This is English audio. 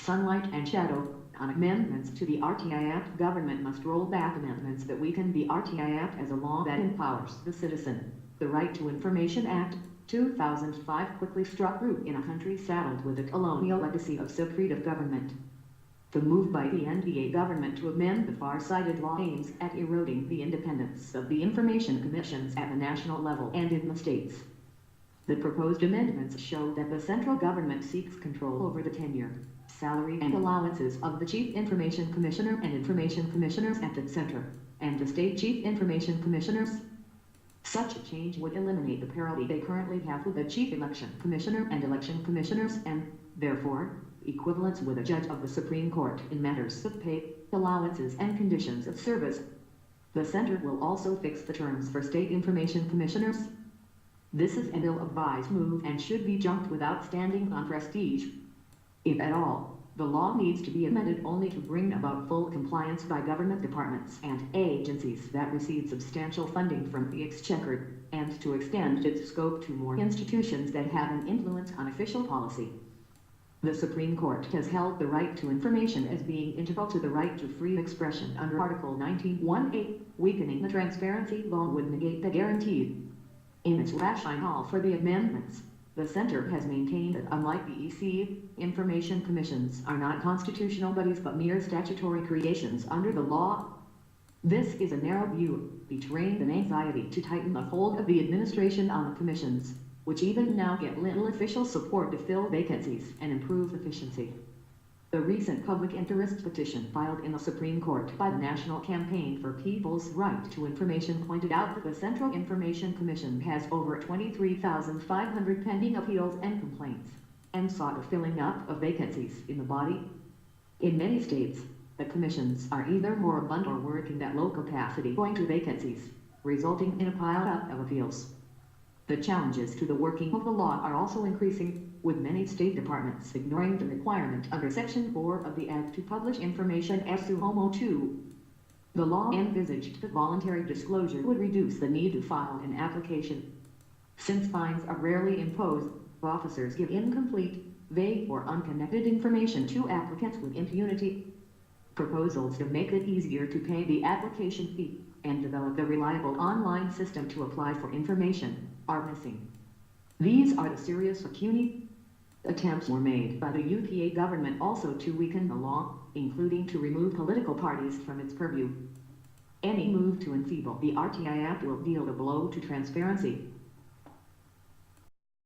sunlight and shadow. On amendments to the RTI Act, government must roll back amendments that weaken the RTI Act as a law that empowers the citizen. The Right to Information Act, 2005 quickly struck root in a country saddled with a colonial legacy of secretive government. The move by the NBA government to amend the far-sighted law aims at eroding the independence of the information commissions at the national level and in the states. The proposed amendments show that the central government seeks control over the tenure, salary and allowances of the Chief Information Commissioner and Information Commissioners at the center, and the state Chief Information Commissioners. Such a change would eliminate the parity they currently have with the Chief Election Commissioner and Election Commissioners and, therefore, equivalence with a judge of the Supreme Court in matters of pay, allowances and conditions of service. The center will also fix the terms for state information commissioners. This is an ill-advised move and should be jumped without standing on prestige. If at all, the law needs to be amended only to bring about full compliance by government departments and agencies that receive substantial funding from the Exchequer, and to extend its scope to more institutions that have an influence on official policy. The Supreme Court has held the right to information as being integral to the right to free expression under Article 19(1)(a). Weakening the transparency law would negate the guarantee. In its rationale for the amendments, the Center has maintained that unlike the EC, information commissions are not constitutional bodies but mere statutory creations under the law. This is a narrow view, betraying an anxiety to tighten the hold of the administration on the commissions, which even now get little official support to fill vacancies and improve efficiency. The recent public interest petition filed in the Supreme Court by the National Campaign for People's Right to Information pointed out that the Central Information Commission has over 23,500 pending appeals and complaints, and sought a filling up of vacancies in the body. In many states, the commissions are either moribund or working at low capacity owing to vacancies, resulting in a pile-up of appeals. The challenges to the working of the law are also increasing, with many state departments ignoring the requirement under Section 4 of the Act to publish information as to Homo 2. The law envisaged that voluntary disclosure would reduce the need to file an application. Since fines are rarely imposed, officers give incomplete, vague or unconnected information to applicants with impunity. Proposals to make it easier to pay the application fee and develop a reliable online system to apply for information are missing. These are the serious puny attempts were made by the UPA government also to weaken the law, including to remove political parties from its purview. Any move to enfeeble the RTI Act will deal a blow to transparency,